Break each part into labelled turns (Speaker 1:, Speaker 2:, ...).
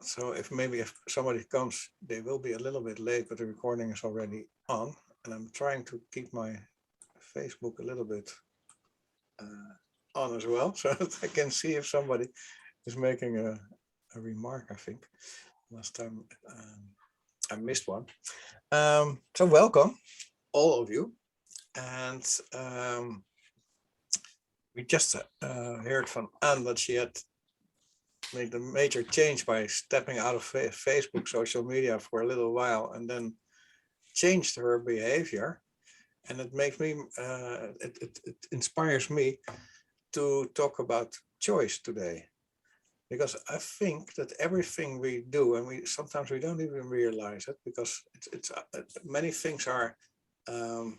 Speaker 1: So if somebody comes, they will be a little bit late, but the recording is already on. And I'm trying to keep my Facebook a little bit on as well, so that I can see if somebody is making a remark. I think last time I missed one. So welcome, all of you. And we just heard from Anne that she had made a major change by stepping out of Facebook social media for a little while and then changed her behavior. And it makes me, it inspires me to talk about choice today. Because I think that everything we do, and sometimes we don't even realize it, because it's many things um,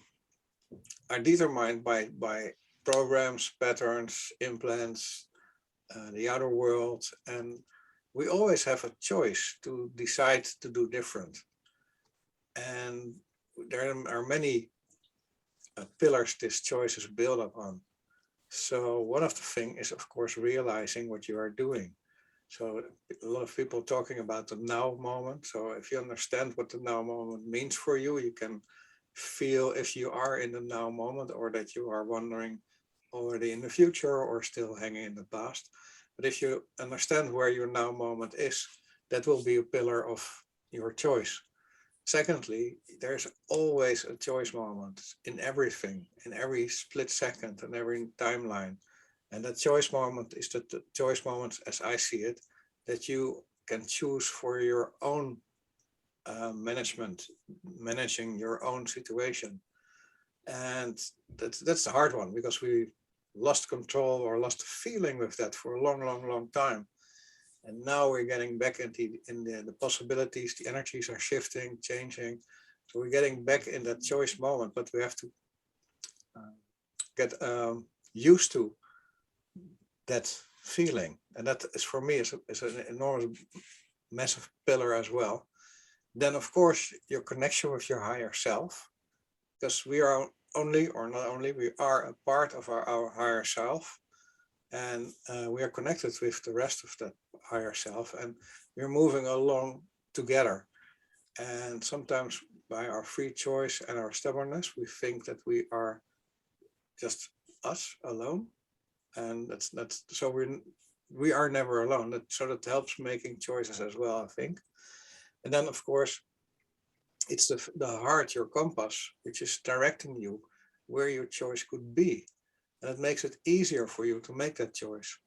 Speaker 1: are determined by programs, patterns, implants, the outer world, and we always have a choice to decide to do different. And there are many pillars this choice is built upon. So one of the things is, of course, realizing what you are doing. So a lot of people talking about the now moment. So if you understand what the now moment means for you, you can feel if you are in the now moment or that you are wandering already in the future or still hanging in the past. But if you understand where your now moment is, that will be a pillar of your choice. Secondly, there's always a choice moment in everything, in every split second and every timeline. And that choice moment is the choice moment, as I see it, that you can choose for your own managing your own situation. And that's the hard one, because we lost control or lost feeling with that for a long, long, long time. And now we're getting back in the possibilities, the energies are shifting, changing. So we're getting back in that choice moment, but we have to get used to that feeling. And that is, for me, is an enormous, massive pillar as well. Then, of course, your connection with your higher self, because we are only, or not only, we are a part of our higher self. And we are connected with the rest of that higher self, and we're moving along together. And sometimes by our free choice and our stubbornness, we think that we are just us alone. And that's so we are never alone. So that helps making choices as well, I think. And then, of course, it's the heart, your compass, which is directing you where your choice could be. And it makes it easier for you to make that choice.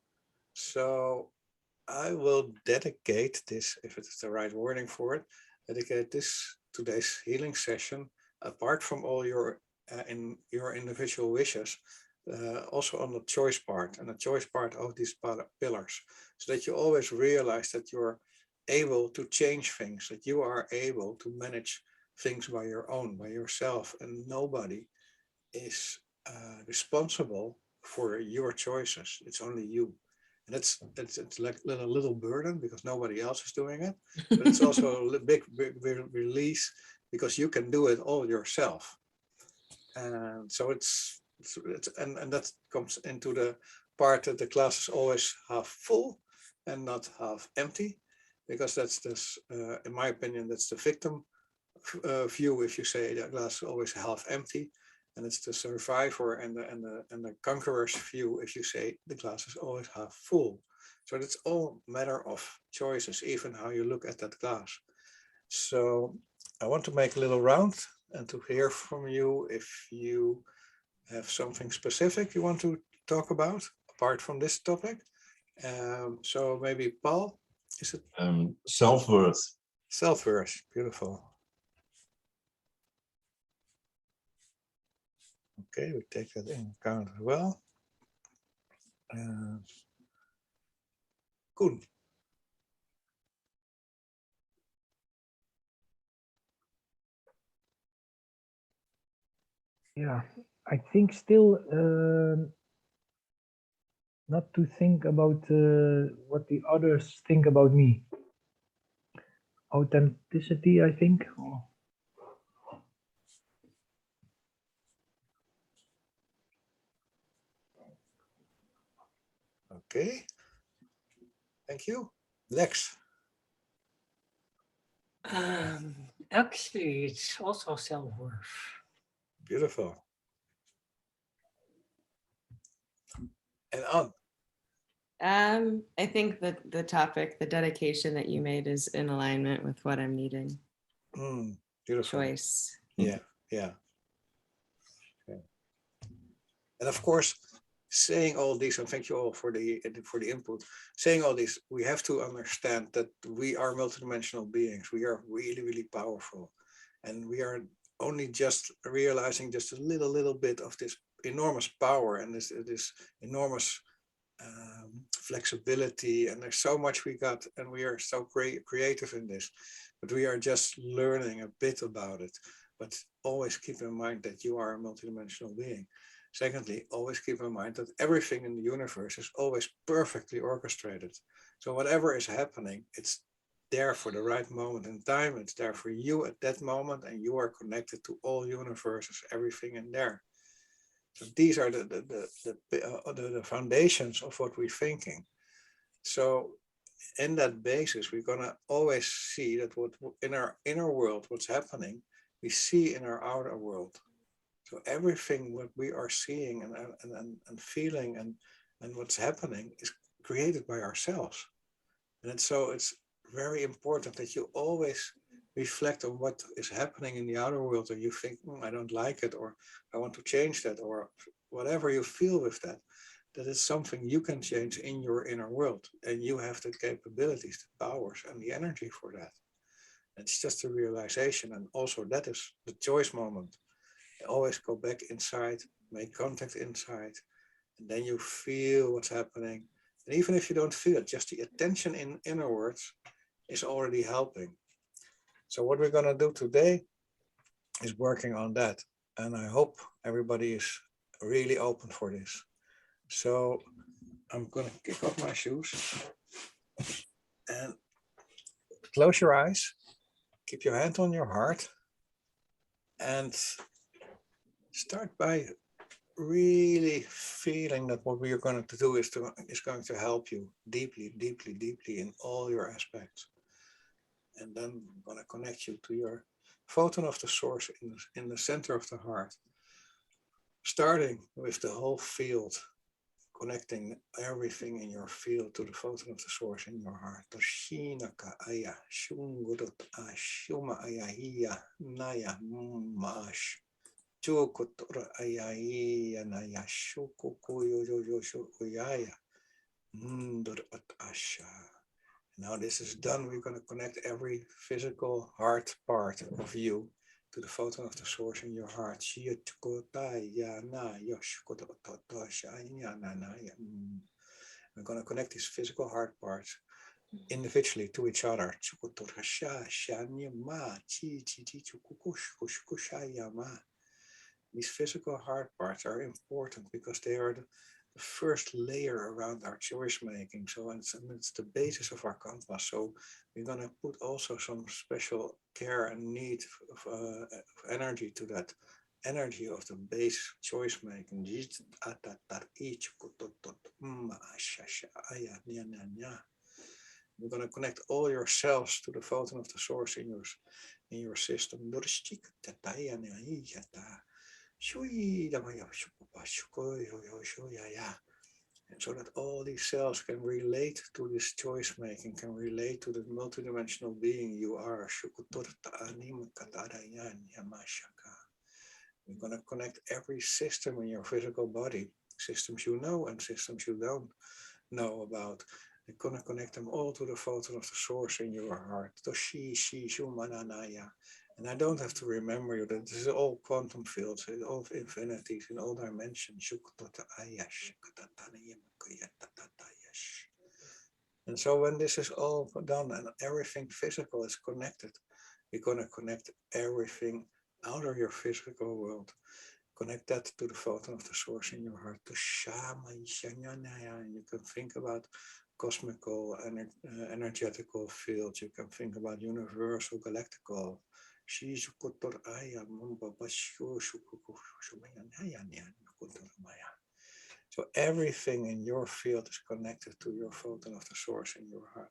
Speaker 1: So I will dedicate this, if it's the right wording for it, dedicate this today's healing session, apart from all your in your individual wishes, also on the choice part and the choice part of these pillars, so that you always realize that you're able to change things, that you are able to manage things by your own, by yourself, and nobody is responsible for your choices. It's only you. And it's like a little burden because nobody else is doing it, but it's also a big release because you can do it all yourself. And so and that comes into the part that the glass is always half full and not half empty, because that's this, in my opinion, that's the victim view. If you say the glass is always half empty, and it's the survivor and the conqueror's view if you say the glass is always half full. So it's all matter of choices, even how you look at that glass. So I want to make a little round and to hear from you if you have something specific you want to talk about apart from this topic. So maybe Paul, is it
Speaker 2: self-worth?
Speaker 1: Self-worth, beautiful. Okay, we take that in account as well. Kooten.
Speaker 3: Yeah, I think still not to think about what the others think about me. Authenticity, I think.
Speaker 1: Okay, thank you. Lex.
Speaker 2: Actually, it's also self-worth.
Speaker 1: Beautiful. And on.
Speaker 4: I think that the topic, the dedication that you made is in alignment with what I'm needing.
Speaker 1: Beautiful.
Speaker 4: Choice.
Speaker 1: Yeah, yeah. Okay. And of course, saying all these, and thank you all for the input. Saying all this, we have to understand that we are multidimensional beings. We are really, really powerful, and we are only just realizing just a little bit of this enormous power and this enormous flexibility. And there's so much we got, and we are so creative in this, but we are just learning a bit about it. But always keep in mind that you are a multidimensional being. Secondly, always keep in mind that everything in the universe is always perfectly orchestrated. So whatever is happening, it's there for the right moment in time. It's there for you at that moment, and you are connected to all universes, everything in there. So these are the foundations of what we're thinking. So in that basis, we're gonna always see that what in our inner world, what's happening, we see in our outer world. So everything what we are seeing and feeling and what's happening is created by ourselves. And it's very important that you always reflect on what is happening in the outer world, and you think, I don't like it, or I want to change that, or whatever you feel with that, that is something you can change in your inner world. And you have the capabilities, the powers, and the energy for that. It's just a realization. And also that is the choice moment. Always go back inside, make contact inside, and then you feel what's happening. And even if you don't feel it, just the attention in inwards is already helping. So what we're going to do today is working on that. And I hope everybody is really open for this. So I'm going to kick off my shoes and close your eyes. Keep your hand on your heart and start by really feeling that what we are going to do is going to help you deeply, deeply, deeply in all your aspects. And then I'm going to connect you to your photon of the source in the center of the heart, starting with the whole field, connecting everything in your field to the photon of the source in your heart. Now this is done, we're going to connect every physical heart part of you to the photon of the source in your heart. We're going to connect these physical heart parts individually to each other. These physical heart parts are important because they are the first layer around our choice making. So it's the basis of our compass. So we're going to put also some special care and need of energy to that energy of the base choice making. We're going to connect all your cells to the photon of the source in your system. And so that all these cells can relate to this choice making, can relate to the multidimensional being you are. We're going to connect every system in your physical body, systems you know and systems you don't know about. We're going to connect them all to the photon of the source in your heart. And I don't have to remember you that this is all quantum fields, it's all infinities in all dimensions. And so when this is all done and everything physical is connected, we're going to connect everything out of your physical world. Connect that to the photon of the source in your heart. And you can think about cosmical, energetical fields. You can think about universal, galactical. So everything in your field is connected to your photon of the source in your heart.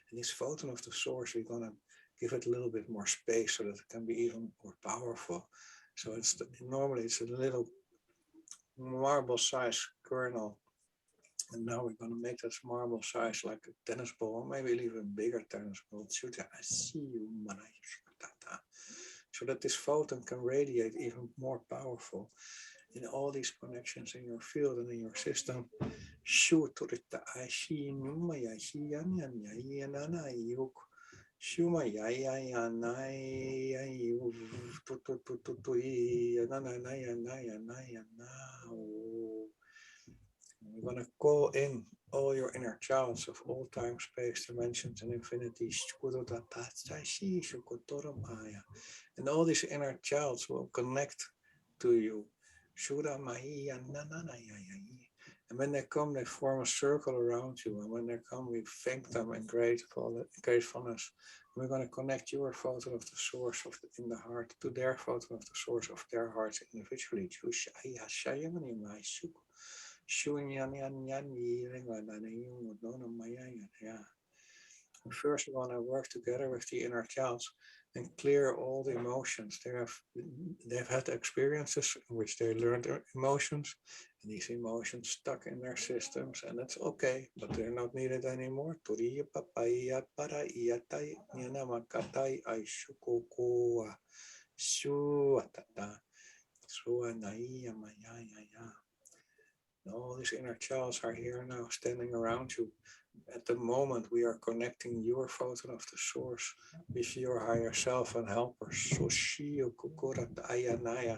Speaker 1: And this photon of the source, we're going to give it a little bit more space so that it can be even more powerful. So normally it's a little marble-sized kernel. And now we're going to make that marble size like a tennis ball, or maybe even bigger tennis ball. So that this photon can radiate even more powerful in all these connections in your field and in your system. We're going to call in all your inner childs of all time, space, dimensions, and infinity. And all these inner childs will connect to you. And when they come, they form a circle around you. And when they come, we thank them in gratefulness. We're going to connect your photon of the source in the heart to their photon of the source of their hearts individually. First, we want to work together with the inner childs and clear all the emotions. They've had experiences in which they learned emotions, and these emotions stuck in their systems, and that's okay, but they're not needed anymore. All these inner childs are here now, standing around you. At the moment, we are connecting your photon of the source with your higher self and helpers.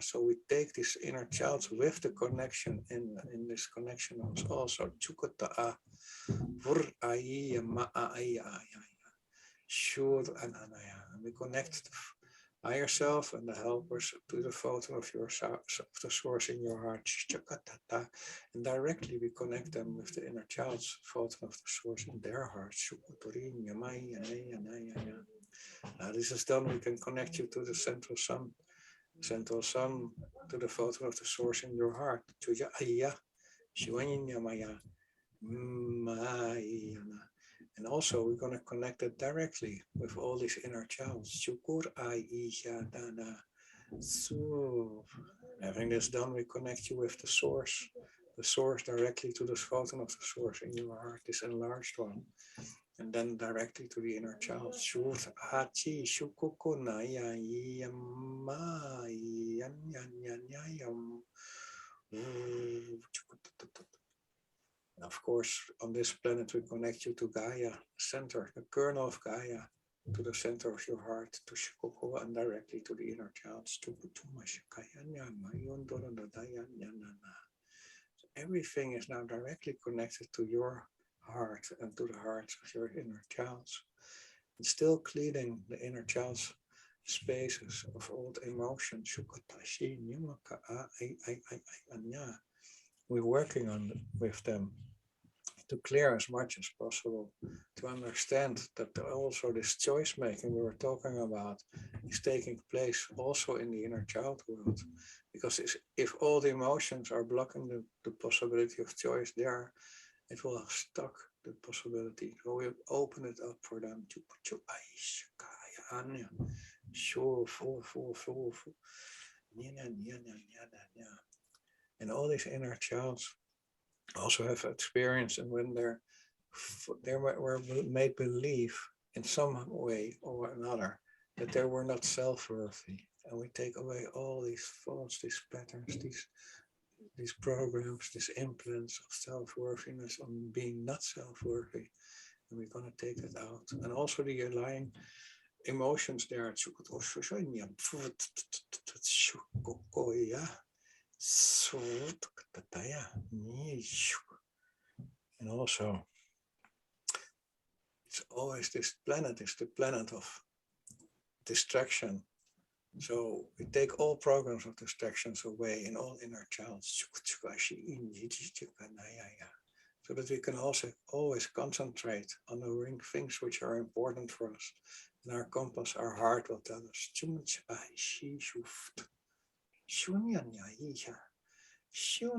Speaker 1: So we take these inner childs with the connection in this connection also. And we connect the higher self and the helpers to the photon of the source in your heart. And directly we connect them with the inner child's photon of the source in their heart. Now this is done, we can connect you to the central sun to the photon of the source in your heart. And also we're going to connect it directly with all these inner childs. Having this done, we connect you with the source directly to the photon of the source in your heart, this enlarged one. And then directly to the inner child. And of course, on this planet, we connect you to Gaia, center, the kernel of Gaia, to the center of your heart, to Shikoko, and directly to the inner child. So everything is now directly connected to your heart and to the hearts of your inner childs. And still cleaning the inner child's spaces of old emotions. We're working with them to clear as much as possible, to understand that also this choice making we were talking about is taking place also in the inner child world. Because if all the emotions are blocking the possibility of choice there, it will have stuck the possibility. So we open it up for them to put your eyes. And all these inner childs also have experience, and when they were made believe in some way or another that they were not self-worthy. And we take away all these thoughts, these patterns, these programs, these implants of self-worthiness on being not self-worthy. And we're going to take that out. And also the underlying emotions there. And also, it's always this planet is the planet of distraction. So we take all programs of distractions away in all inner childs, so that we can also always concentrate on the things which are important for us. And our compass, our heart will tell us. So,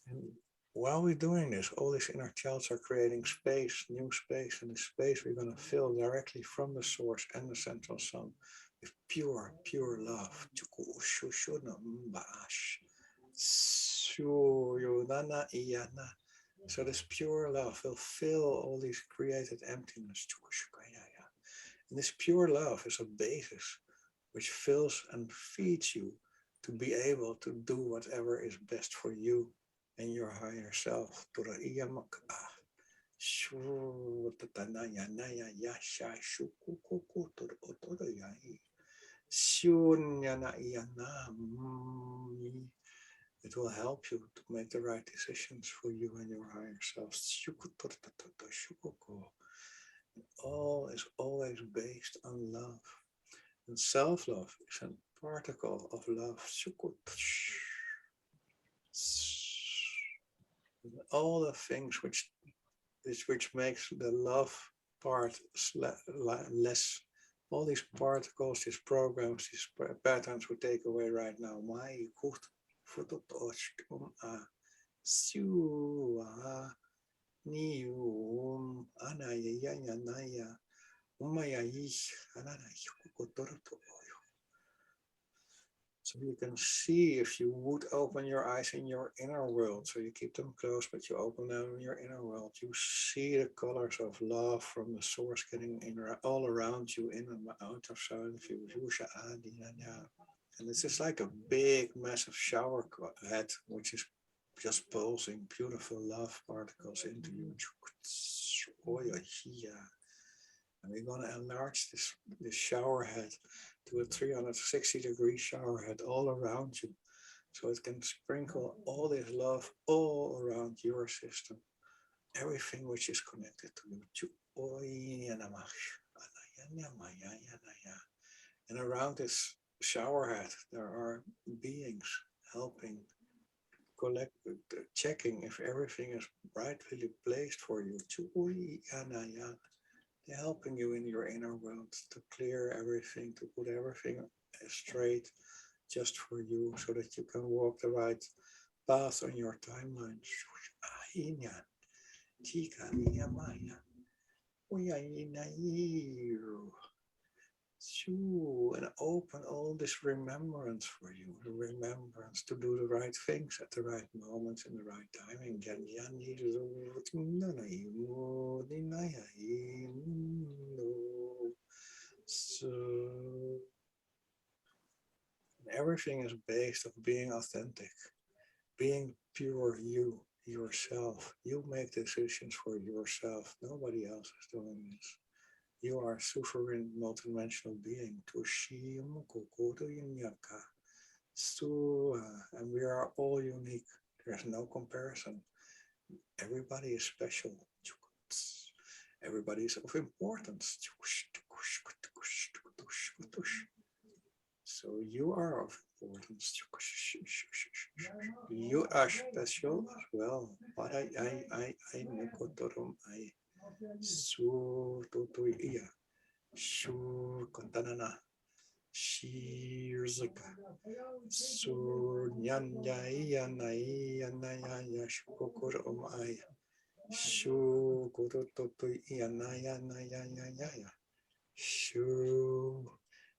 Speaker 1: and while we're doing this, all these inner childs are creating space, new space, and the space we're going to fill directly from the source and the central sun with pure, pure love. So this pure love will fill all these created emptiness. And this pure love is a basis which fills and feeds you to be able to do whatever is best for you and your higher self. It will help you to make the right decisions for you and your higher self. All is always based on love. And self-love is a particle of love. All the things which makes the love part less. All these particles, these programs, these patterns we take away right now. So you can see, if you would open your eyes in your inner world, so you keep them closed, but you open them in your inner world, you see the colors of love from the source getting in all around you, in and out of sound view. And this is like a big, massive shower head, which is just pulsing beautiful love particles into you. And we're going to enlarge this shower head to a 360-degree shower head all around you. So it can sprinkle all this love all around your system. Everything which is connected to you. And around this shower head, there are beings helping, checking if everything is rightfully placed for you. They're helping you in your inner world to clear everything, to put everything straight just for you, so that you can walk the right path on your timeline. And open all this remembrance for you, the remembrance to do the right things at the right moments in the right timing. So everything is based on being authentic, being pure you, yourself. You make decisions for yourself. Nobody else is doing this. You are a sovereign multidimensional being. And we are all unique. There's no comparison. Everybody is special. Everybody is of importance. So you are of importance. You are special as well.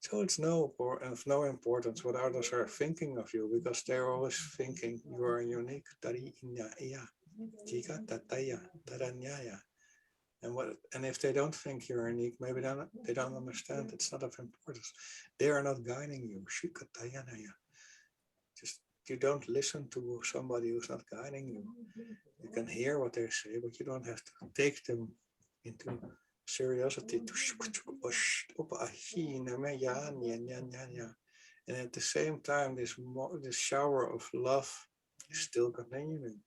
Speaker 1: So it's of no importance what others are thinking of you, because they're always thinking you are unique. And if they don't think you're unique, maybe they don't understand. It's not of importance. They are not guiding you. Just you don't listen to somebody who's not guiding you. You can hear what they say, but you don't have to take them into curiosity. And at the same time, this shower of love is still continuing.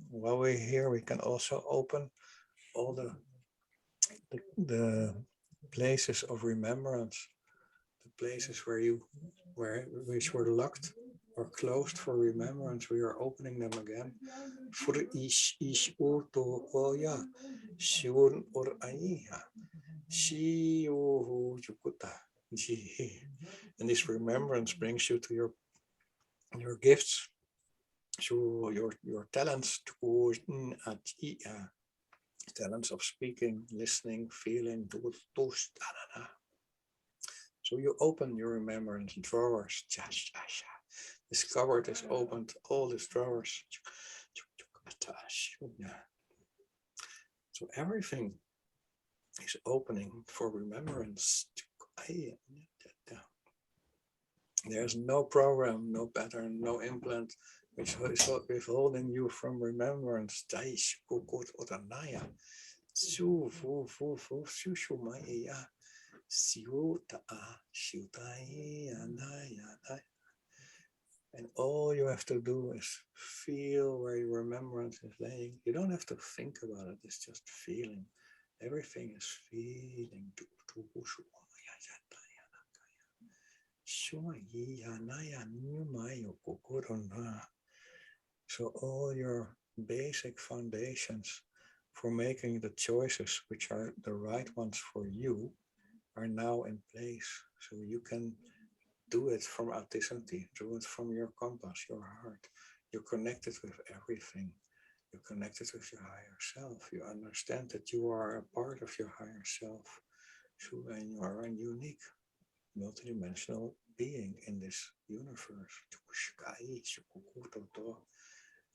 Speaker 1: While we're here, we can also open all the places of remembrance, the places which were locked or closed for remembrance, we are opening them again. For ish urto oya, shun or aiha, shi yukuta. And this remembrance brings you to your gifts, to your talents, talents of speaking, listening, feeling. So you open your remembrance drawers. This cupboard is opened, all these drawers. So everything is opening for remembrance. There's no program, no pattern, no implant which is withholding you from remembrance. And all you have to do is feel where your remembrance is laying. You don't have to think about it, it's just feeling. Everything is feeling. So all your basic foundations for making the choices which are the right ones for you are now in place. So you can do it from authenticity, do it from your compass, your heart. You're connected with everything. You're connected with your higher self. You understand that you are a part of your higher self. So, and you are a unique, multidimensional being in this universe.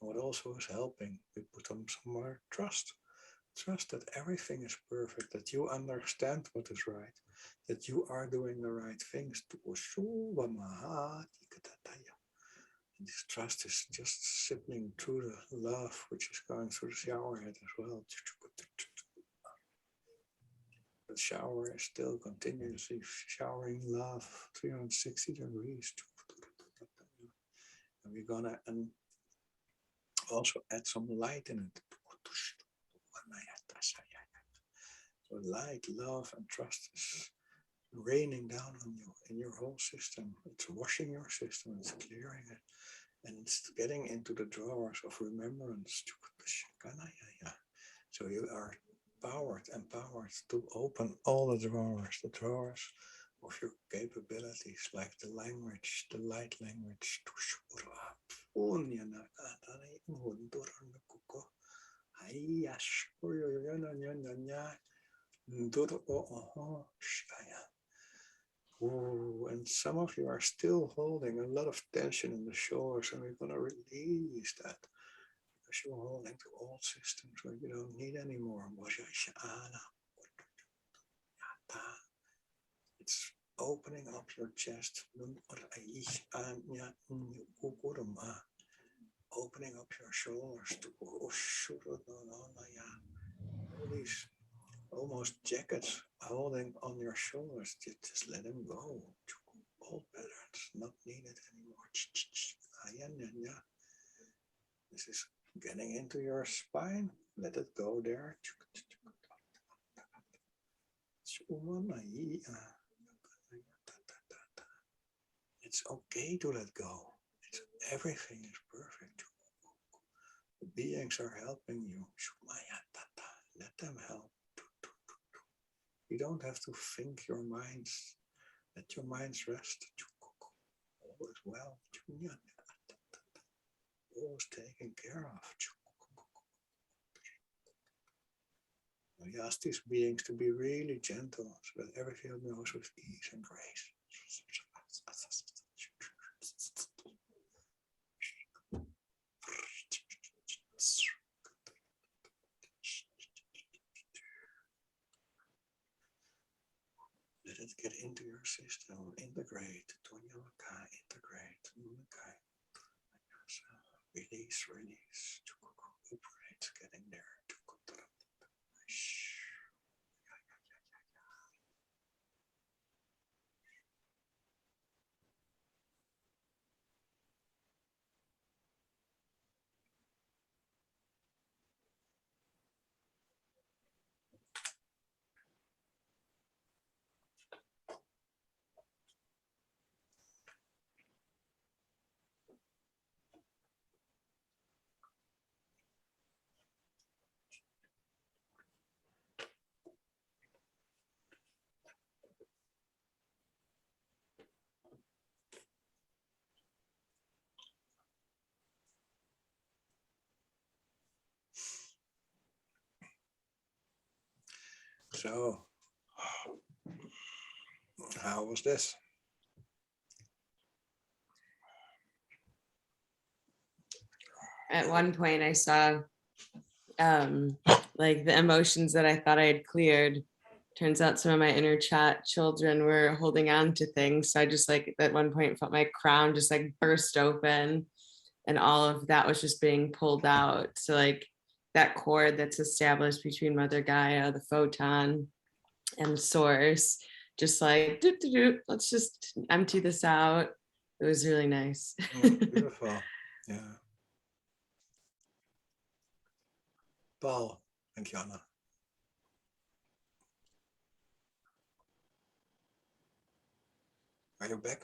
Speaker 1: And what also is helping, we put on some more trust. Trust that everything is perfect, that you understand what is right, that you are doing the right things. And this trust is just sipping through the love which is going through the shower head as well. The shower is still continuously showering love 360 degrees. And we're gonna also add some light in it. So light, love, and trust is raining down on you in your whole system. It's washing your system, it's clearing it, and it's getting into the drawers of remembrance. So you are empowered to open all the drawers of your capabilities, like the language, the light language. Ooh, and some of you are still holding a lot of tension in the shoulders, and we're going to release that because you're holding to old systems where you don't need anymore. It's opening up your chest, opening up your shoulders to all these almost jackets holding on your shoulders. Just let them go. Old patterns not needed anymore. This is getting into your spine. Let it go there. It's okay to let go. Everything is perfect. The beings are helping you. Let them help. You don't have to think your minds. Let your minds rest. All is well. All is taken care of. We ask these beings to be really gentle so that everything goes with ease and grace. Let it get into your system, integrate, integrate, release, operate, getting there. So, how was this?
Speaker 4: At one point I saw like the emotions that I thought I had cleared. Turns out some of my inner chat children were holding on to things. So I just like at one point felt my crown just like burst open and all of that was just being pulled out. So like that cord that's established between Mother Gaia, the photon, and source, just like let's just empty this out. It was really nice.
Speaker 1: Beautiful. Yeah. Paul, thank you, Anna. Are you back?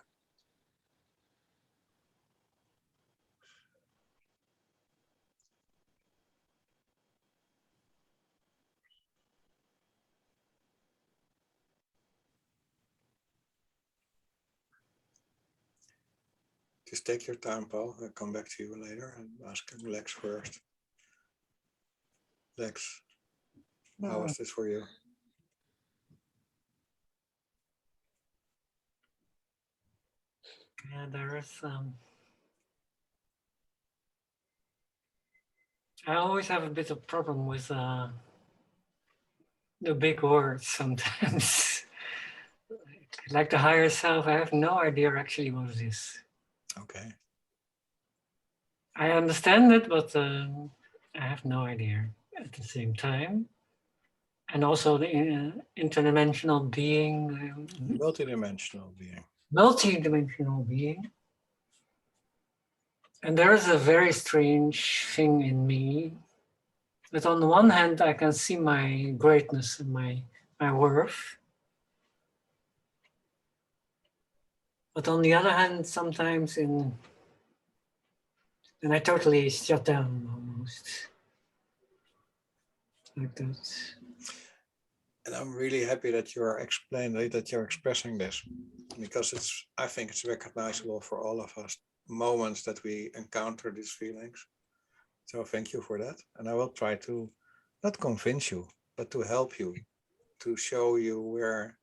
Speaker 1: Just take your time, Paul. I'll come back to you later and ask Lex first. Lex, how was this for you?
Speaker 2: Yeah, there is I always have a bit of problem with the big words sometimes. Like the higher self, I have no idea actually what it is.
Speaker 1: Okay.
Speaker 2: I understand it, but I have no idea at the same time. And also the interdimensional being.
Speaker 1: Multidimensional being.
Speaker 2: Multi-dimensional being. And there is a very strange thing in me. That on the one hand, I can see my greatness and my worth. But on the other hand, sometimes and I totally shut down almost. Like that.
Speaker 1: And I'm really happy that you're expressing this, because I think it's recognizable for all of us, moments that we encounter these feelings. So thank you for that. And I will try to not convince you, but to help you, to show you where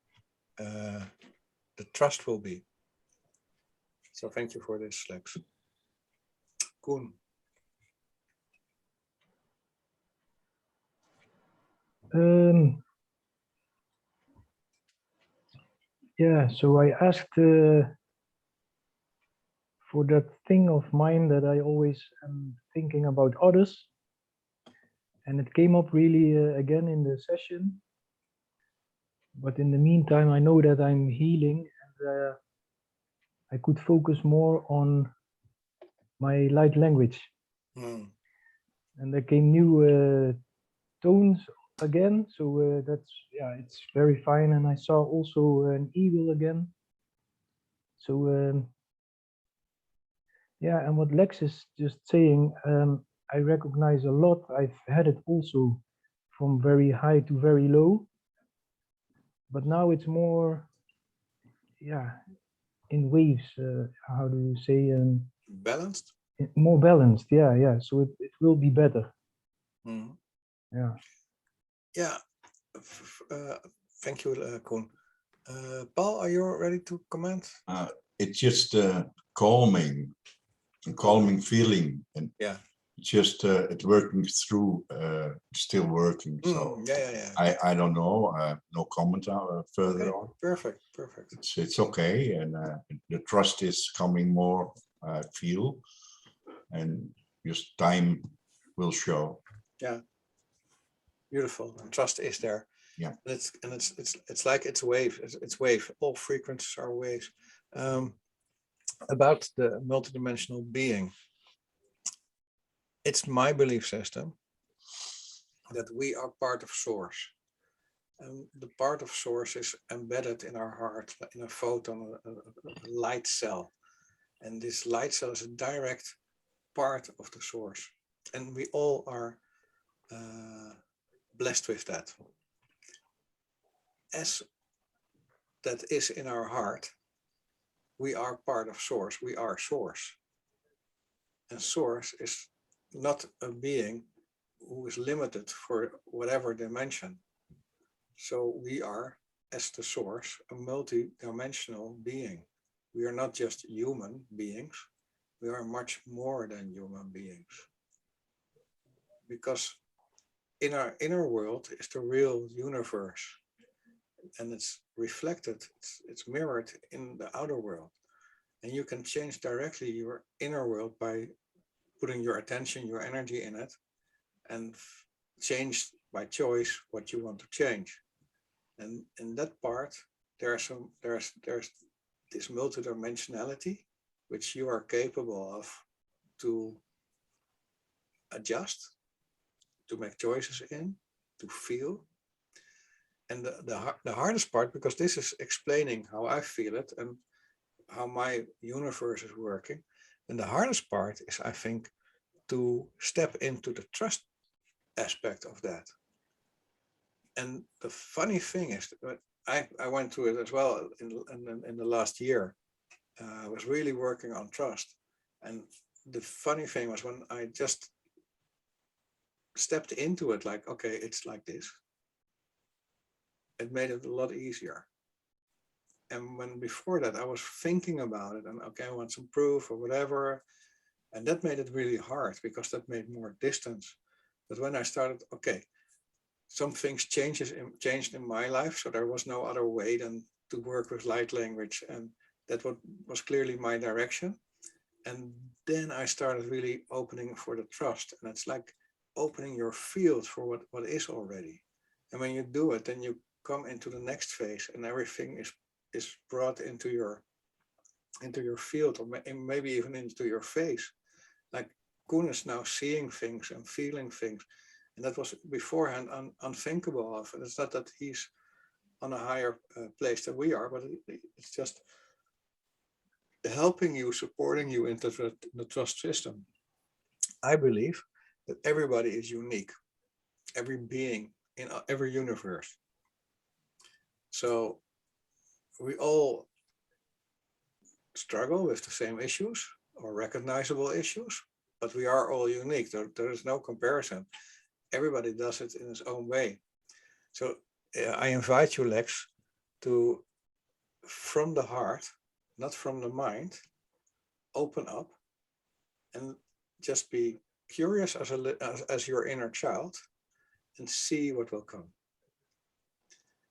Speaker 1: the trust will be. So thank you for this, Lex. Koen.
Speaker 3: Yeah, so I asked for that thing of mine that I always am thinking about others. And it came up really again in the session. But in the meantime, I know that I'm healing and I could focus more on my light language. And there came new tones again. So that's, yeah, it's very fine. And I saw also an eagle again. So yeah, and what Lex is just saying, I recognize a lot. I've had it also from very high to very low. But now it's more, yeah, in waves. How do you say?
Speaker 1: Balanced?
Speaker 3: More balanced, yeah. So it will be better. Yeah.
Speaker 1: Yeah. Thank you, Koen. Paul, are you ready to comment?
Speaker 5: It's just calming feeling, and
Speaker 1: yeah,
Speaker 5: just it's working through, still working. So
Speaker 1: yeah.
Speaker 5: I don't know. No comment further on.
Speaker 1: Perfect.
Speaker 5: It's okay, and the trust is coming more. I feel, and just time will show.
Speaker 1: Yeah. Beautiful. And trust is there.
Speaker 5: Yeah.
Speaker 1: It's like it's wave. It's wave. All frequencies are waves. About the multidimensional being, it's my belief system that we are part of source. And the part of source is embedded in our heart, in a photon, a light cell. And this light cell is a direct part of the source. And we all are blessed with that. As that is in our heart, we are part of source. We are source. And source is not a being who is limited for whatever dimension. So we are, as the source, a multi-dimensional being. We are not just human beings. We are much more than human beings. Because in our inner world is the real universe. And it's reflected, it's mirrored in the outer world. And you can change directly your inner world by putting your attention, your energy in it, and change by choice what you want to change. And in that part, there's this multidimensionality, which you are capable of to adjust, to make choices in, to feel. And the hardest part, because this is explaining how I feel it and how my universe is working. And the hardest part is, I think, to step into the trust aspect of that. And the funny thing is that I went through it as well in the last year. I was really working on trust. And the funny thing was when I just stepped into it, like, okay, it's like this. It made it a lot easier. And when before that I was thinking about it and okay, I want some proof or whatever. And that made it really hard because that made more distance. But when I started, okay, some things changed in my life. So there was no other way than to work with light language. And that was clearly my direction. And then I started really opening for the trust. And it's like opening your field for what is already. And when you do it, then you come into the next phase and everything is brought into your field, or maybe even into your face. Like Kooten is now seeing things and feeling things. And that was beforehand unthinkable of. And it's not that he's on a higher place than we are, but it's just helping you, supporting you into the trust system. I believe that everybody is unique, every being in every universe. So we all struggle with the same issues or recognizable issues, but we are all unique. There is no comparison. Everybody does it in his own way. So I invite you, Lex, to, from the heart, not from the mind, open up and just be curious as your inner child and see what will come.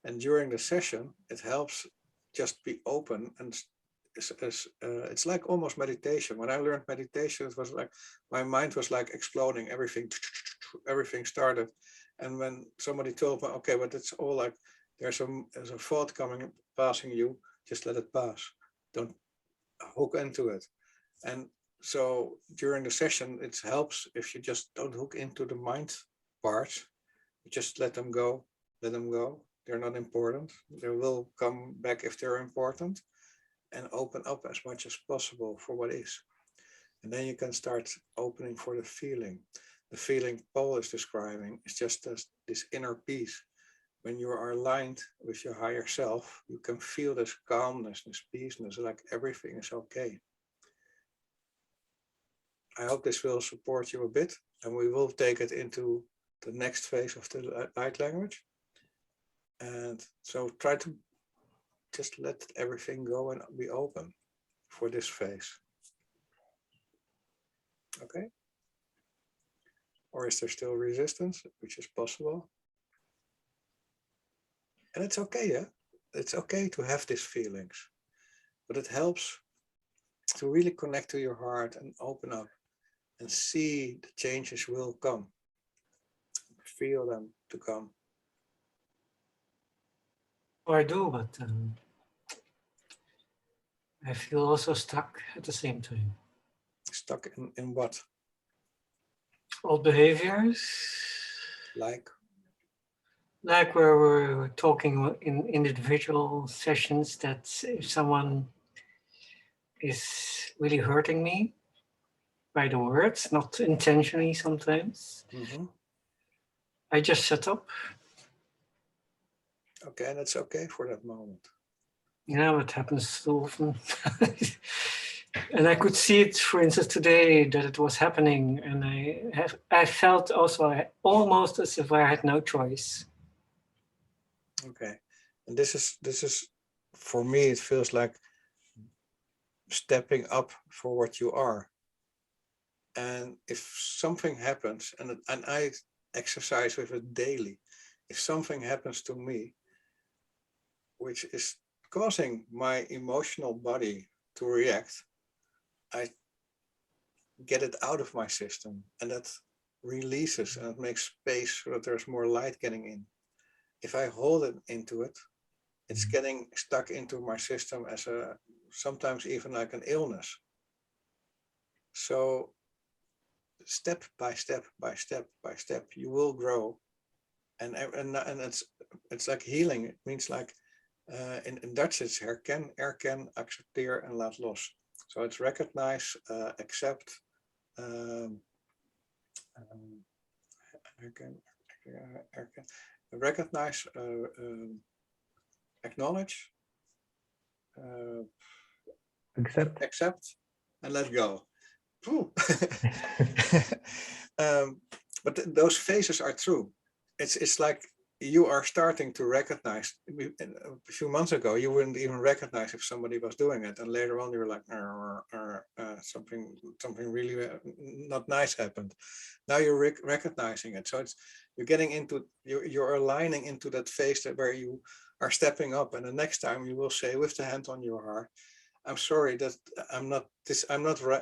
Speaker 1: And during the session, it helps just be open, and it's like almost meditation. When I learned meditation, it was like my mind was like exploding. Everything started. And when somebody told me, okay, but it's all like there's a thought coming, passing you, just let it pass. Don't hook into it. And so during the session, it helps if you just don't hook into the mind parts. You just let them go. Let them go. They're not important. They will come back if they're important, and open up as much as possible for what is. And then you can start opening for the feeling. The feeling Paul is describing is just this inner peace. When you are aligned with your higher self, you can feel this calmness, this peaceness, like everything is okay. I hope this will support you a bit, and we will take it into the next phase of the light language. And so try to just let everything go and be open for this phase. Okay? Or is there still resistance, which is possible? And it's okay, yeah? It's okay to have these feelings, but it helps to really connect to your heart and open up and see the changes will come. Feel them to come.
Speaker 2: I do, but I feel also stuck at the same time.
Speaker 1: Stuck in what?
Speaker 2: Old behaviors.
Speaker 1: Like
Speaker 2: where we're talking in individual sessions, that if someone is really hurting me by the words, not intentionally sometimes, I just shut up.
Speaker 1: Okay, and it's okay for that moment.
Speaker 2: Yeah, it happens so often. And I could see it, for instance, today that it was happening, and I felt also almost as if I had no choice.
Speaker 1: Okay. And this is for me, it feels like stepping up for what you are. And if something happens, and I exercise with it daily, if something happens to me, which is causing my emotional body to react, I get it out of my system, and that releases and it makes space so that there's more light getting in. If I hold it into it, it's getting stuck into my system as a, sometimes even like an illness. So step by step by step by step, you will grow. And it's like healing. It means like, in Dutch it's herken, erken, accepteer, and laat los. So it's recognize, accept, recognize, acknowledge, accept, and let go. But those phases are true. It's like you are starting to recognize. A few months ago, you wouldn't even recognize if somebody was doing it, and later on, you're like, something really not nice happened. Now you're recognizing it, so you're getting into, you're aligning into that phase that where you are stepping up, and the next time you will say with the hand on your heart, I'm sorry that I'm not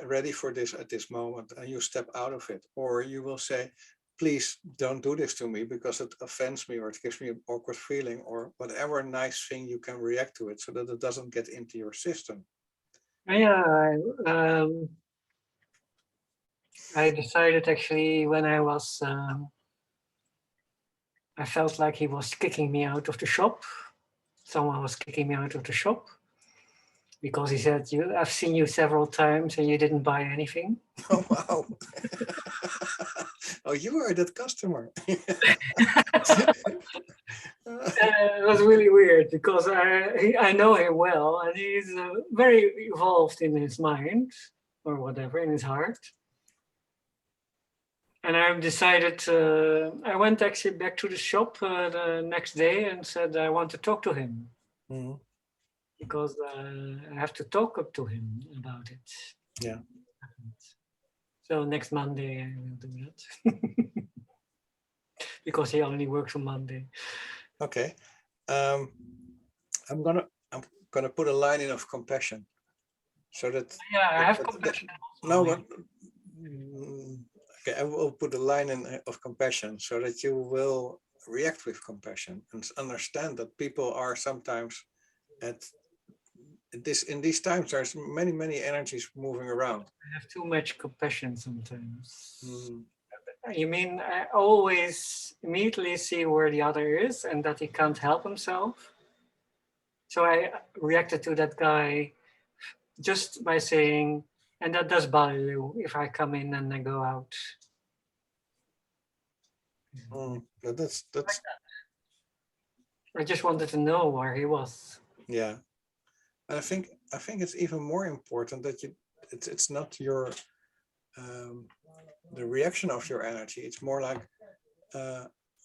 Speaker 1: ready for this at this moment, and you step out of it. Or you will say, please don't do this to me because it offends me, or it gives me an awkward feeling, or whatever nice thing you can react to it so that it doesn't get into your system.
Speaker 2: Yeah, I decided actually when I was, I felt like he was kicking me out of the shop. Someone was kicking me out of the shop because he said, I've seen you several times and you didn't buy anything.
Speaker 1: Oh, wow. Oh, you are that customer.
Speaker 2: It was really weird because I know him well, and he's very evolved in his mind, or whatever, in his heart. And I've decided, I went actually back to the shop the next day and said I want to talk to him.
Speaker 1: Mm-hmm.
Speaker 2: Because I have to talk up to him about it.
Speaker 1: Yeah.
Speaker 2: So next Monday I will do that. Because he only works on Monday.
Speaker 1: Okay. I'm gonna put a line in of compassion, so that.
Speaker 2: Yeah, I have compassion.
Speaker 1: No, but okay, I will put a line in of compassion so that you will react with compassion and understand that people are sometimes in these times. There's many energies moving around.
Speaker 2: I have too much compassion sometimes. You mean I always immediately see where the other is and that he can't help himself? So I reacted to that guy just by saying, and that does bother you if I come in and I go out.
Speaker 1: That's.
Speaker 2: I just wanted to know where he was.
Speaker 1: Yeah, and I think it's even more important that it's not your the reaction of your energy. It's more like,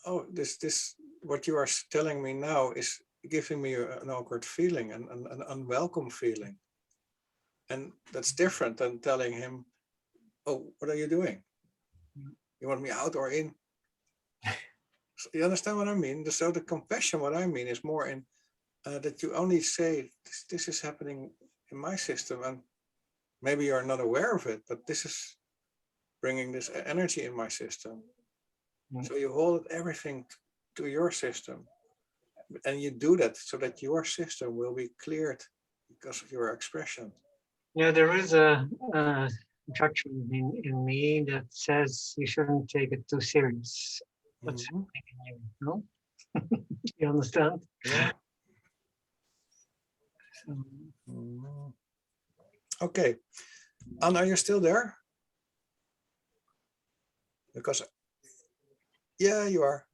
Speaker 1: oh, this what you are telling me now is giving me an awkward feeling and an unwelcome feeling, and that's different than telling him, oh, what are you doing? You want me out or in? So you understand what I mean? So the compassion, what I mean, is more in that you only say, this is happening in my system, and maybe you're not aware of it, but this is bringing this energy in my system. So you hold everything to your system, and you do that so that your system will be cleared because of your expression.
Speaker 2: Yeah, there is a judgment in me that says you shouldn't take it too serious. What's happening in you, no? You understand?
Speaker 1: Yeah.
Speaker 2: So,
Speaker 1: Okay. Anna, are you still there? Because, yeah, you are.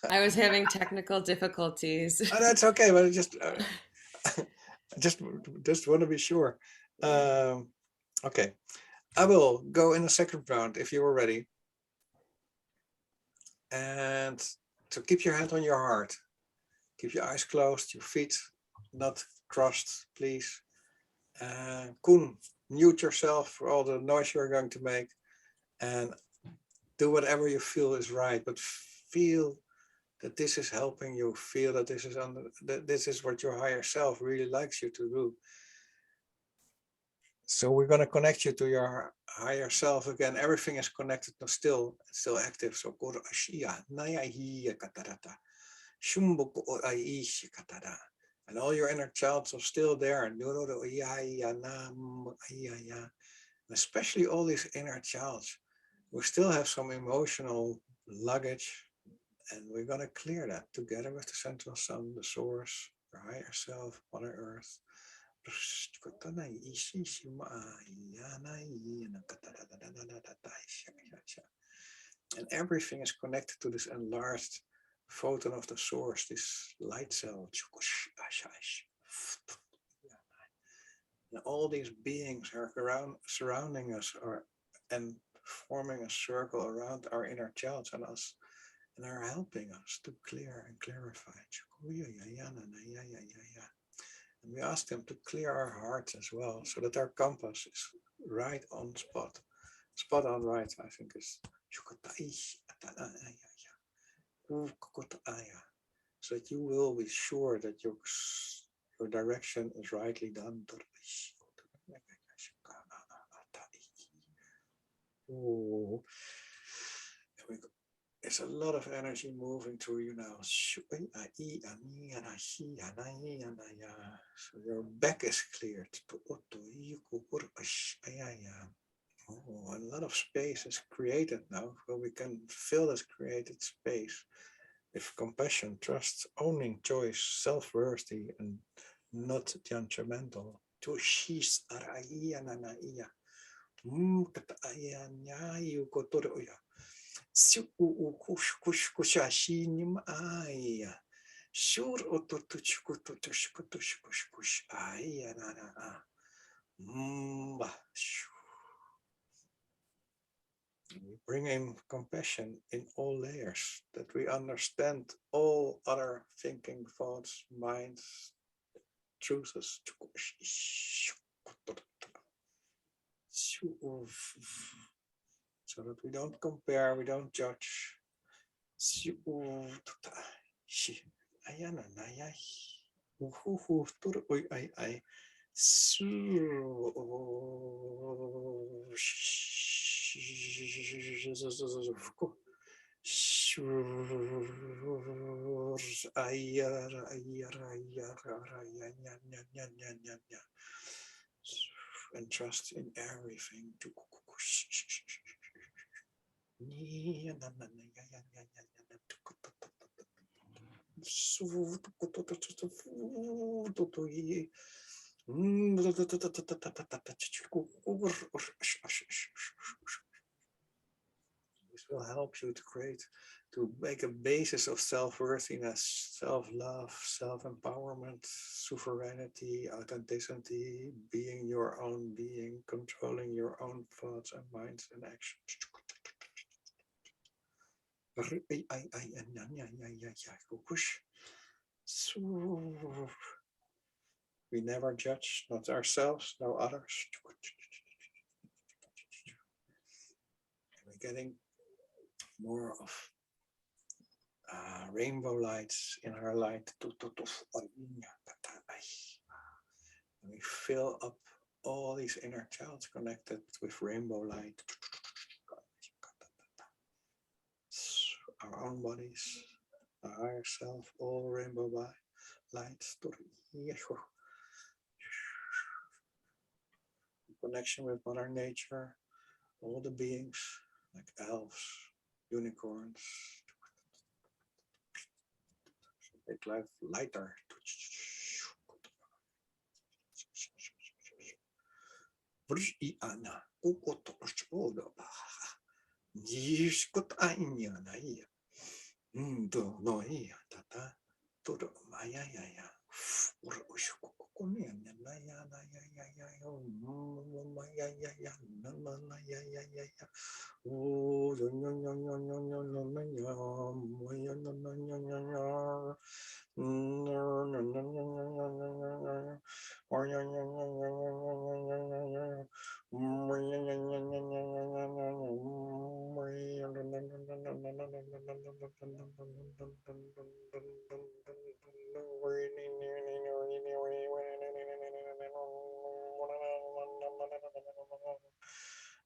Speaker 4: I was having technical difficulties.
Speaker 1: Oh, that's okay, but I just want to be sure. Okay, I will go in a second round if you are ready. And to keep your hand on your heart, Keep your eyes closed, your feet not crossed, please. Koen, mute yourself for all the noise you're going to make, and do whatever you feel is right, but feel that this is helping you. Feel that this is what your higher self really likes you to do. So we're going to connect you to your higher self again. Everything is connected, still active. So and all your inner childs are still there. And especially all these inner childs, we still have some emotional luggage, and we're going to clear that together with the central sun, the source, your higher self, Mother Earth. And everything is connected to this enlarged photon of the source, this light cell. And all these beings are surrounding us and forming a circle around our inner childs and us, and are helping us to clear and clarify. And we ask them to clear our hearts as well, so that our compass is right on spot. Spot on right, I think is so that you will be sure that your direction is rightly done. There's a lot of energy moving through you now. So your back is cleared. Oh, a lot of space is created now, where we can fill this created space with compassion, trust, owning choice, self-worthy, and not judgmental. We bring in compassion in all layers, that we understand all other thinking, thoughts, minds, truths. So that we don't compare, we don't judge. And trust in everything. This will help you to make a basis of self-worthiness, self-love, self-empowerment, sovereignty, authenticity, being your own being, controlling your own thoughts and minds and actions. We never judge, not ourselves, no others. We're getting more of rainbow lights in our light. And we fill up all these inner childs connected with rainbow light. Our own bodies, our higher self, all rainbow lights. Connection with Mother Nature, all the beings like elves, unicorns, make life lighter.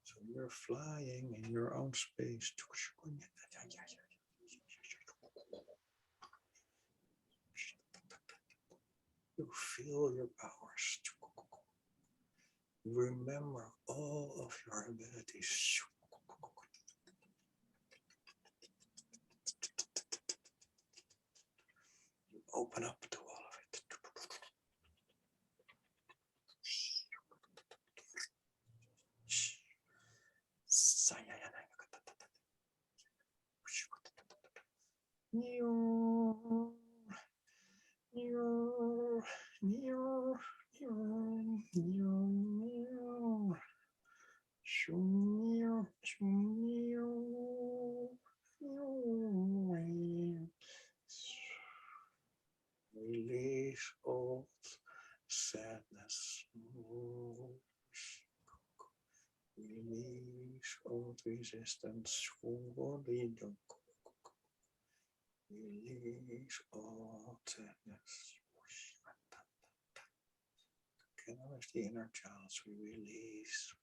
Speaker 1: So you're flying in your own space. You feel your powers. Remember all of your abilities. You open up to all of it. Release all sadness. Release all resistance. Release all sadness. Together with the inner child, we release.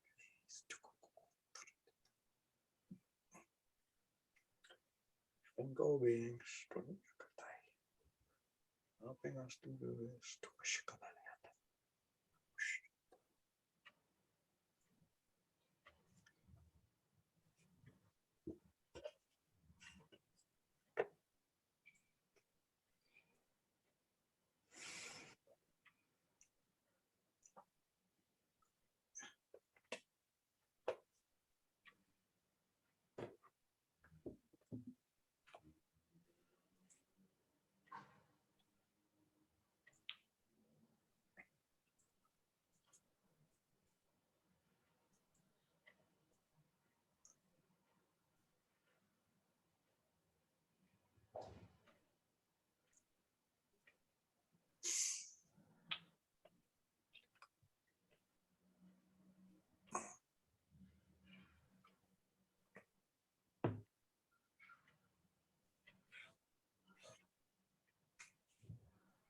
Speaker 1: And go beings, helping us to do this.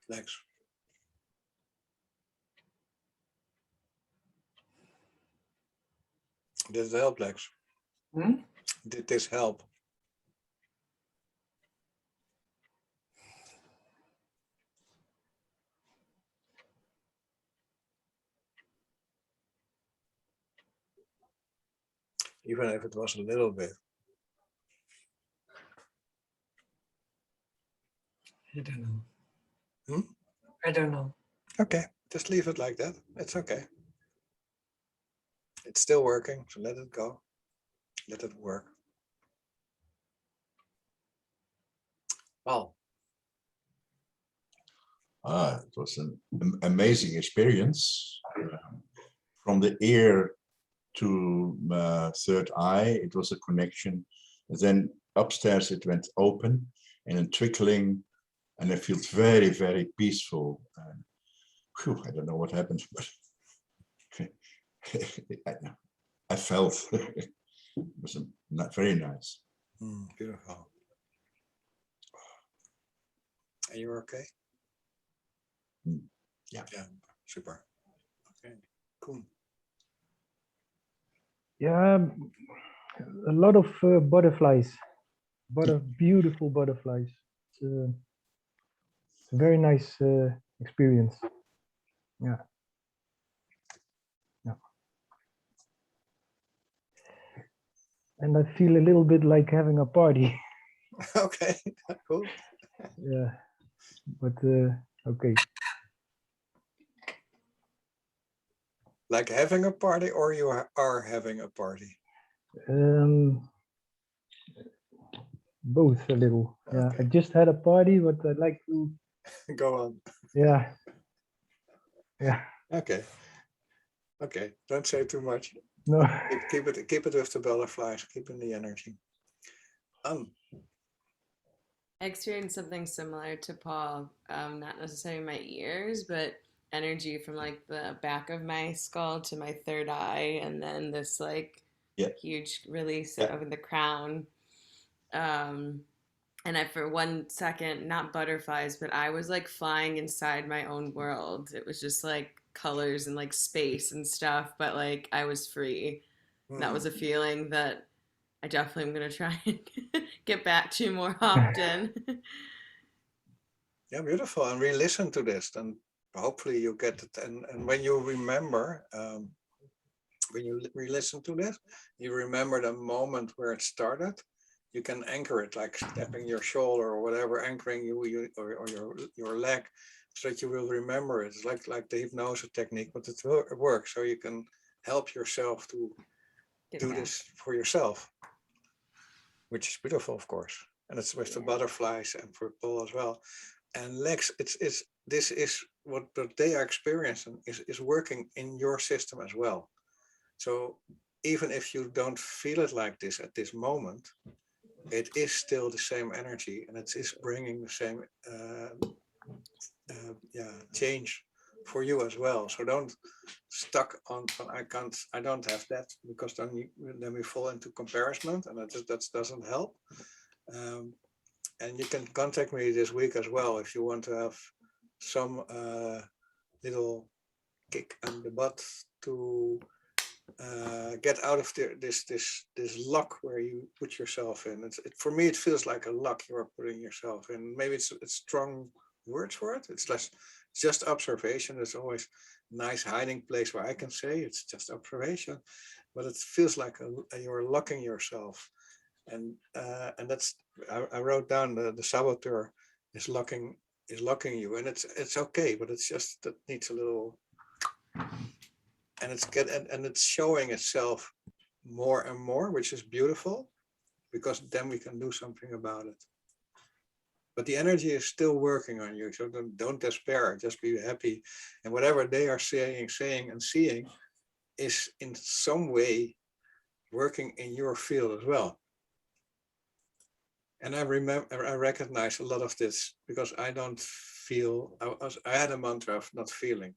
Speaker 1: Lex. Did it help, Lex? Did this help? Even if it was a little bit.
Speaker 2: I don't know.
Speaker 1: Hmm?
Speaker 2: I don't know.
Speaker 1: Okay, just leave it like that. It's okay. It's still working, so let it go. Let it work. Well.
Speaker 5: It was an amazing experience. From the ear to third eye, it was a connection. And then upstairs it went open and a trickling, and I felt very, very peaceful. Whew, I don't know what happened, but I felt it was not very nice.
Speaker 1: Beautiful. Are you okay?
Speaker 5: Yeah.
Speaker 1: Yeah, super. Okay, cool.
Speaker 3: Yeah, a lot of butterflies, beautiful butterflies. It's a very nice experience. Yeah. Yeah. And I feel a little bit like having a party.
Speaker 1: Okay, cool.
Speaker 3: Yeah, but okay.
Speaker 1: Like having a party, or you are having a party?
Speaker 3: Both a little. Yeah,
Speaker 1: Okay.
Speaker 3: I just had a party, but I'd like to
Speaker 1: Go on.
Speaker 3: Yeah. Yeah.
Speaker 1: Okay. Okay. Don't say too much.
Speaker 3: No.
Speaker 1: Keep it with the butterflies. Keep in the energy.
Speaker 4: I experienced something similar to Paul, not necessarily my ears, but energy from like the back of my skull to my third eye, and then this like
Speaker 5: Yeah.
Speaker 4: huge release
Speaker 5: Yeah.
Speaker 4: of the crown. And I, for 1 second, not butterflies, but I was like flying inside my own world. It was just like colors and like space and stuff, but like I was free. That was a feeling that I definitely am going to try and get back to more often.
Speaker 1: Yeah, beautiful. And re-listen to this, and hopefully you get it. And when you remember, when you re-listen to this, you remember the moment where it started. You can anchor it, like stepping your shoulder or whatever, anchoring you or your leg, so that you will remember it. It's like the hypnosis technique, but it works. So you can help yourself to do this for yourself, which is beautiful, of course. And it's with the butterflies and for Paul as well. And Lex, this is what they are experiencing is working in your system as well. So even if you don't feel it like this at this moment, it is still the same energy, and it is bringing the same change for you as well. So don't stuck on I don't have that, because then we fall into comparison, and that doesn't help. And you can contact me this week as well if you want to have some little kick in the butt to get out of this lock where you put yourself in. For me, it feels like a lock you are putting yourself in. Maybe it's strong words for it. It's just observation. There's always a nice hiding place where I can say it's just observation, but it feels like you're locking yourself. And that's I wrote down the saboteur is locking you, and it's okay, but it's just that needs a little. And it's showing itself more and more, which is beautiful, because then we can do something about it. But the energy is still working on you, so don't despair. Just be happy, and whatever they are saying and seeing is in some way working in your field as well. And I recognize a lot of this because I don't feel. I had a mantra of not feeling.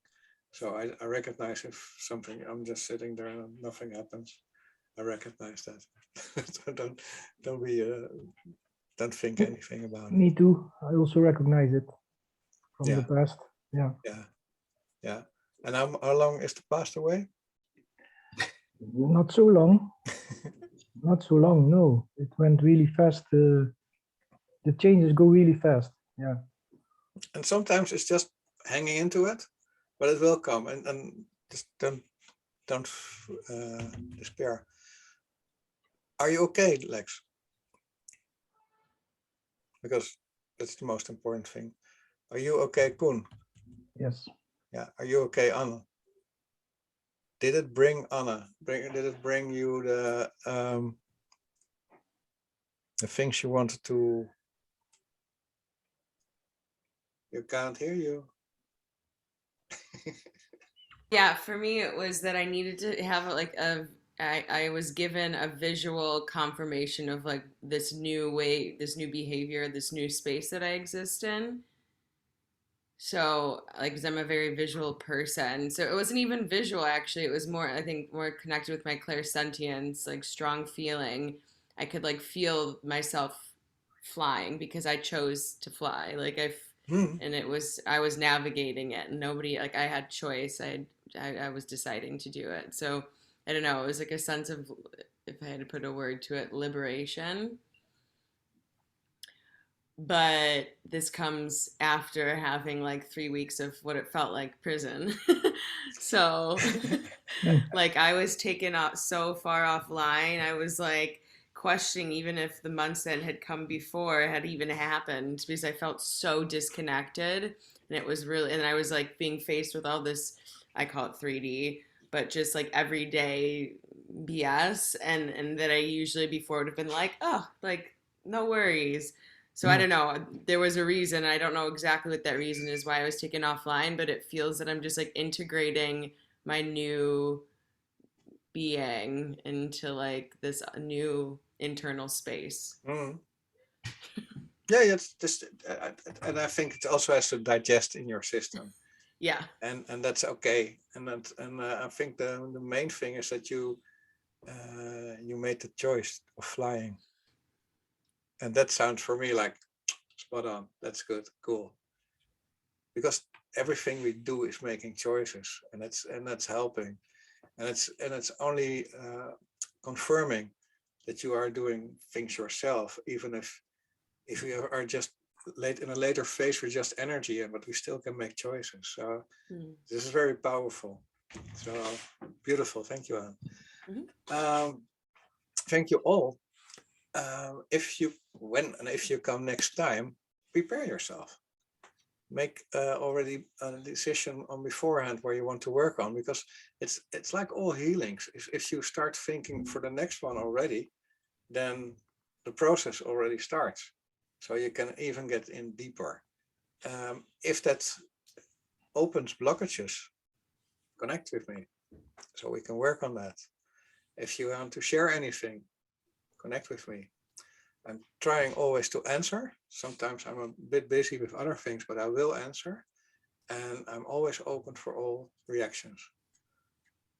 Speaker 1: So I recognize if something, I'm just sitting there and nothing happens. I recognize that. So don't think anything about it.
Speaker 3: Me too. I also recognize it from the past. Yeah.
Speaker 1: Yeah. And how long is the past away?
Speaker 3: Not so long. Not so long. No, it went really fast. The changes go really fast. Yeah.
Speaker 1: And sometimes it's just hanging into it, but it will come, and just don't despair. Are you okay, Lex? Because that's the most important thing. Are you okay, Koen?
Speaker 3: Yes.
Speaker 1: Yeah. Are you okay, Anna? Did it bring Anna? Did it bring you the things you wanted to? You can't hear you.
Speaker 4: Yeah, for me, it was that I needed to have like I was given a visual confirmation of like this new way, this new behavior, this new space that I exist in. So, like, because I'm a very visual person. So it wasn't even visual, actually. It was more, I think, more connected with my clairsentience, like strong feeling. I could like feel myself flying because I chose to fly. Like and I was navigating it, and nobody, like, I had choice. I was deciding to do it. So I don't know. It was like a sense of, if I had to put a word to it, liberation. But this comes after having like 3 weeks of what it felt like prison. So like I was taken out so far offline. I was like questioning even if the months that had come before had even happened, because I felt so disconnected. And it was really, and I was like being faced with all this, I call it 3D, but just like everyday BS. And that I usually before would have been like, oh, like no worries. So I don't know. There was a reason. I don't know exactly what that reason is why I was taken offline, but it feels that I'm just like integrating my new being into like this new internal space.
Speaker 1: Yeah, it's just, and I think it also has to digest in your system,
Speaker 4: Yeah.
Speaker 1: and that's okay. And I think the main thing is that you made the choice of flying, and that sounds for me like spot on. That's good, cool. Because everything we do is making choices, and that's helping, and it's only confirming that you are doing things yourself, even if you are just late in a later phase with just energy, but we still can make choices. So this is very powerful. So beautiful. Thank you, Anne. Thank you all. If you come next time, prepare yourself. Make already a decision on beforehand where you want to work on, because it's like all healings. If you start thinking for the next one already, then the process already starts. So you can even get in deeper. If that opens blockages, connect with me so we can work on that. If you want to share anything, connect with me. I'm trying always to answer. Sometimes I'm a bit busy with other things, but I will answer. And I'm always open for all reactions.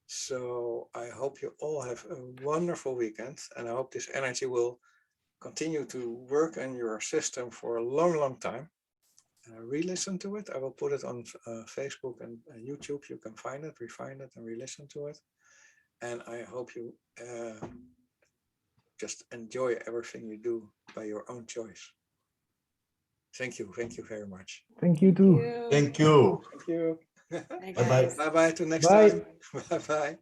Speaker 1: So I hope you all have a wonderful weekend, and I hope this energy will continue to work in your system for a long, long time. Re-listen to it. I will put it on Facebook and YouTube. You can find it, refine it, and re-listen to it. And I hope you just enjoy everything you do by your own choice. Thank you. Thank you very much.
Speaker 3: Thank you too.
Speaker 5: Thank you.
Speaker 1: Thank you.
Speaker 5: Bye-bye.
Speaker 1: Bye-bye. Till next
Speaker 3: Bye.
Speaker 1: time. Bye-bye.